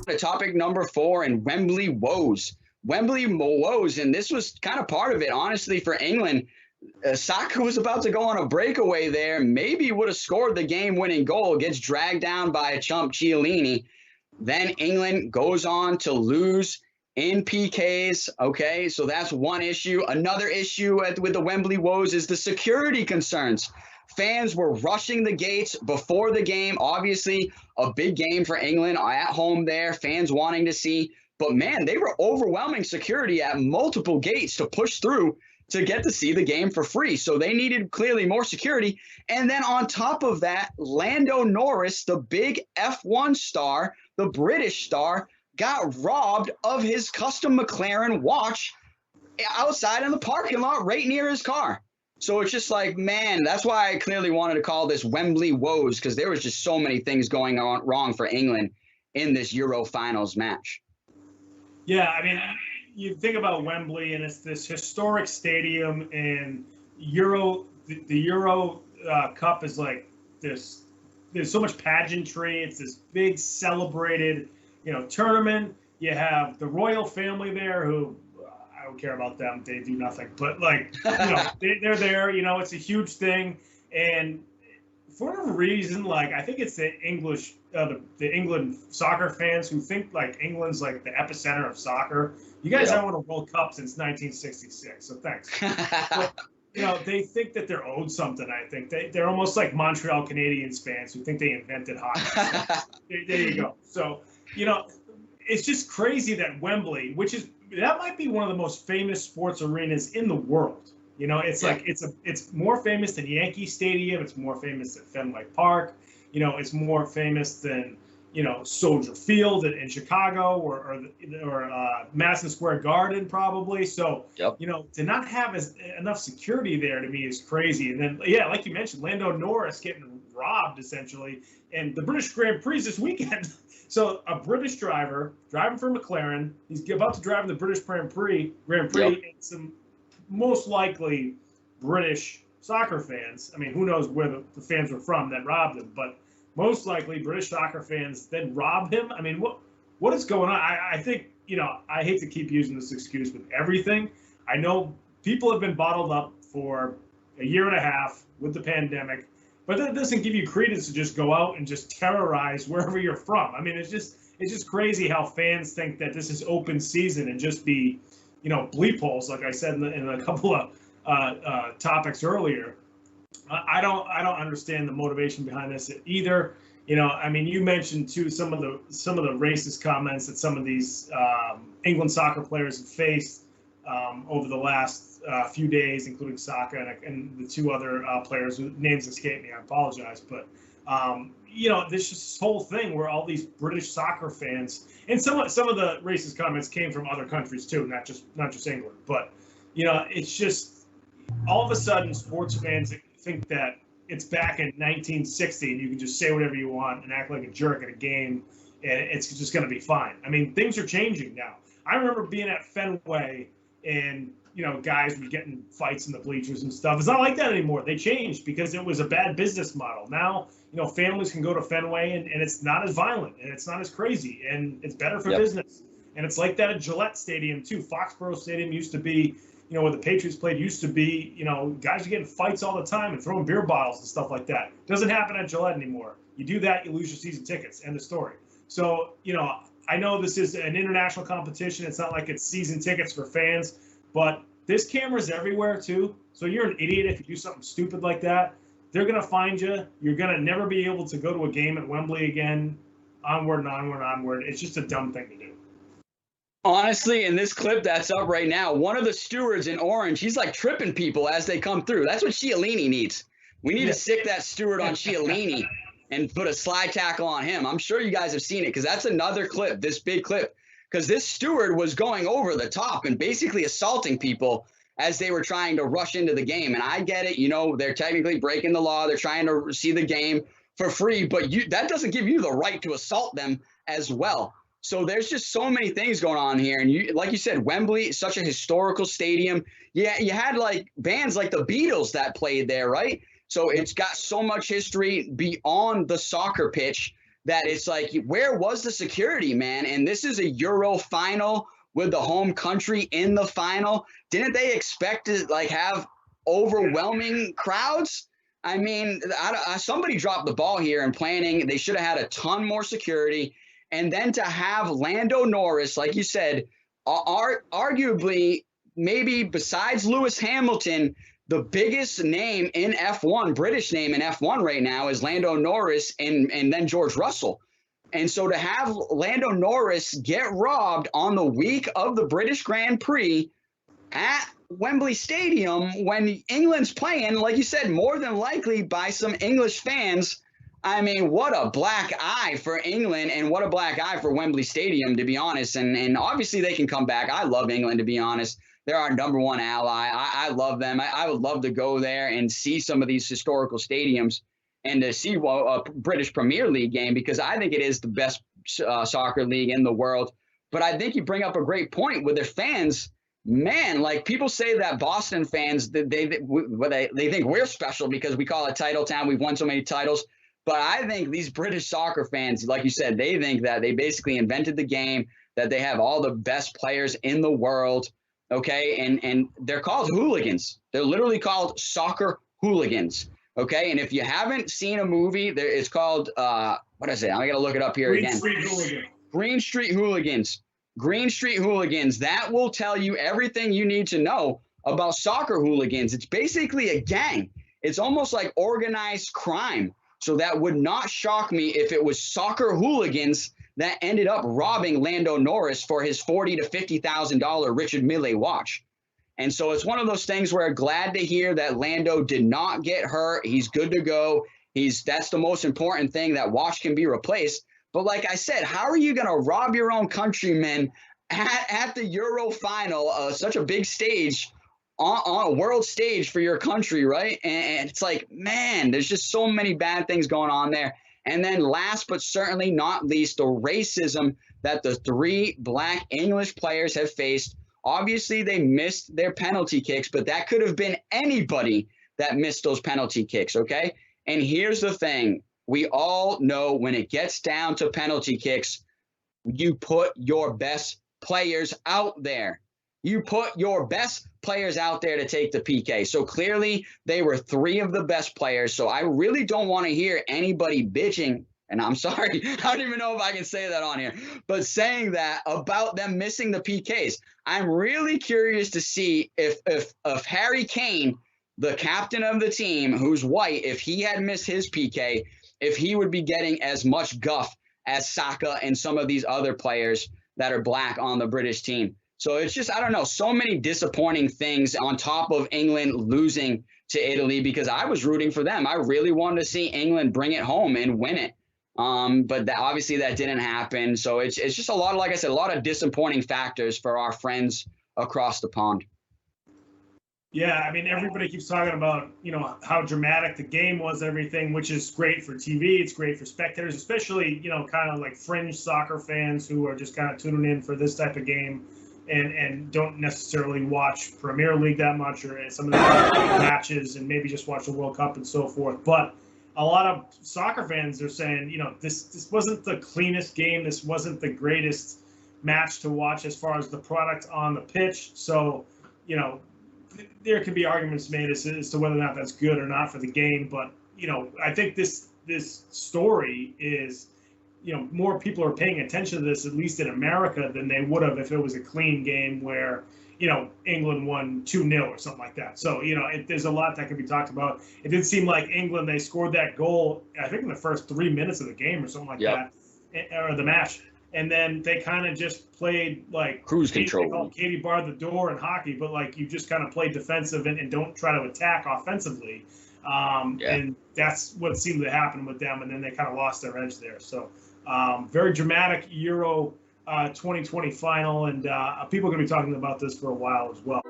to topic number 4 and Wembley woes. Wembley woes, and this was kind of part of it, honestly, for England. Saka was about to go on a breakaway there, maybe would have scored the game-winning goal, gets dragged down by a chump Chiellini. Then England goes on to lose in PKs. Okay, so that's one issue. Another issue with the Wembley woes is the security concerns. Fans were rushing the gates before the game. Obviously, a big game for England at home there, fans wanting to see. But, man, they were overwhelming security at multiple gates to push through to get to see the game for free. So they needed clearly more security. And then on top of that, Lando Norris, the big F1 star, the British star, got robbed of his custom McLaren watch outside in the parking lot right near his car. So it's just like, man, that's why I clearly wanted to call this Wembley woes, because there was just so many things going on wrong for England in this Euro finals match. Yeah, I mean, you think about Wembley, and it's this historic stadium, and the Euro Cup is like this. There's so much pageantry. It's this big celebrated, tournament. You have the royal family there, who I don't care about them. They do nothing. But they're there. It's a huge thing, and for whatever reason, I think it's the England soccer fans who think England's the epicenter of soccer. You guys haven't won a World Cup since 1966, so thanks. But, they think that they're owed something. I think they're almost like Montreal Canadiens fans who think they invented hockey. So, there you go. So it's just crazy that Wembley, that might be one of the most famous sports arenas in the world. It's more famous than Yankee Stadium. It's more famous than Fenway Park. It's more famous than Soldier Field in Chicago or Madison Square Garden probably. So to not have enough security there to me is crazy. And then like you mentioned, Lando Norris getting robbed essentially, and the British Grand Prix this weekend. So a British driver driving for McLaren, he's about to drive in the British Grand Prix, and some most likely British soccer fans. I mean, who knows where the fans were from that robbed him, but most likely British soccer fans then rob him. I mean, what is going on? I think, I hate to keep using this excuse with everything. I know people have been bottled up for a year and a half with the pandemic, but that doesn't give you credence to just go out and just terrorize wherever you're from. I mean, it's just crazy how fans think that this is open season and just be, bleep holes, like I said in a couple of topics earlier. I don't understand the motivation behind this either. I mean, you mentioned too some of the racist comments that some of these England soccer players have faced over the last few days, including Saka and the two other players whose names escape me. I apologize, but there's just this whole thing where all these British soccer fans, and some of the racist comments came from other countries too, not just England, but it's just all of a sudden sports fans think that it's back in 1960 and you can just say whatever you want and act like a jerk at a game and it's just going to be fine. I mean, things are changing now. I remember being at Fenway and, guys were getting fights in the bleachers and stuff. It's not like that anymore. They changed because it was a bad business model. Now, families can go to Fenway and it's not as violent and it's not as crazy and it's better for business. And it's like that at Gillette Stadium too. Foxborough Stadium used to be, where the Patriots played, used to be, guys are getting fights all the time and throwing beer bottles and stuff like that. Doesn't happen at Gillette anymore. You do that, you lose your season tickets. End of story. So, I know this is an international competition. It's not like it's season tickets for fans, but there's cameras everywhere too. So you're an idiot if you do something stupid like that. They're going to find you. You're going to never be able to go to a game at Wembley again. Onward and onward and onward. It's just a dumb thing to do. Honestly, in this clip that's up right now, one of the stewards in orange, he's tripping people as they come through. That's what Chiellini needs. We need to sick that steward on Chiellini and put a slide tackle on him. I'm sure you guys have seen it because that's another clip, this big clip, because this steward was going over the top and basically assaulting people as they were trying to rush into the game. And I get it, they're technically breaking the law. They're trying to see the game for free, but that doesn't give you the right to assault them as well. So there's just so many things going on here. And like you said, Wembley is such a historical stadium. Yeah, you had bands like the Beatles that played there, right? So it's got so much history beyond the soccer pitch that it's like, where was the security, man? And this is a Euro final with the home country in the final. Didn't they expect to like have overwhelming crowds? I mean, somebody dropped the ball here in planning. They should have had a ton more security. And then to have Lando Norris, like you said, arguably, maybe besides Lewis Hamilton, the biggest name in F1, British name in F1 right now is Lando Norris and then George Russell. And so to have Lando Norris get robbed on the week of the British Grand Prix at Wembley Stadium when England's playing, like you said, more than likely by some English fans. I mean, what a black eye for England and what a black eye for Wembley Stadium, to be honest. And obviously they can come back. I love England, to be honest. They're our #1 ally. I love them. I would love to go there and see some of these historical stadiums and to see a British Premier League game, because I think it is the best soccer league in the world. But I think you bring up a great point with their fans. Man, like people say that Boston fans, they think we're special because we call it title town. We've won so many titles. But I think these British soccer fans, like you said, they think that they basically invented the game, that they have all the best players in the world. Okay, and they're called hooligans. They're literally called soccer hooligans. Okay, and if you haven't seen a movie, it's called what is it? I gotta look it up here again. Green Street Hooligans. Green Street Hooligans. That will tell you everything you need to know about soccer hooligans. It's basically a gang. It's almost like organized crime. So that would not shock me if it was soccer hooligans that ended up robbing Lando Norris for his $40,000 to $50,000 Richard Mille watch. And so it's one of those things where I'm glad to hear that Lando did not get hurt. He's good to go. That's the most important thing. That watch can be replaced. But like I said, how are you going to rob your own countrymen at the Euro final, such a big stage, on a world stage for your country, right? And it's like, man, there's just so many bad things going on there. And then last but certainly not least, the racism that the 3 black English players have faced. Obviously, they missed their penalty kicks, but that could have been anybody that missed those penalty kicks, okay? And here's the thing. We all know when it gets down to penalty kicks, you put your best players out there. You put your best players out there to take the PK. So clearly they were 3 of the best players. So I really don't want to hear anybody bitching. And I'm sorry, I don't even know if I can say that on here, but saying that about them missing the PKs. I'm really curious to see if Harry Kane, the captain of the team, who's white, if he had missed his PK, if he would be getting as much guff as Saka and some of these other players that are black on the British team. So it's just, I don't know, so many disappointing things on top of England losing to Italy, because I was rooting for them. I really wanted to see England bring it home and win it. But obviously that didn't happen. So it's just a lot of, like I said, a lot of disappointing factors for our friends across the pond. Yeah, I mean, everybody keeps talking about, how dramatic the game was, everything, which is great for TV. It's great for spectators, especially, kind of like fringe soccer fans who are just kind of tuning in for this type of game and don't necessarily watch Premier League that much or some of the matches, and maybe just watch the World Cup and so forth. But a lot of soccer fans are saying, this wasn't the cleanest game. This wasn't the greatest match to watch as far as the product on the pitch. So, there can be arguments made as to whether or not that's good or not for the game. But, I think this story is, more people are paying attention to this, at least in America, than they would have if it was a clean game where, England won 2-0 or something like that. So, there's a lot that can be talked about. It did seem like England, they scored that goal, I think in the first 3 minutes of the game or something like that, or the match. And then they kind of just played like cruise control. They call Katie bar the door in hockey, but like you just kind of play defensive and don't try to attack offensively. And that's what seemed to happen with them. And then they kind of lost their edge there. So very dramatic Euro 2020 final. And people are going to be talking about this for a while as well.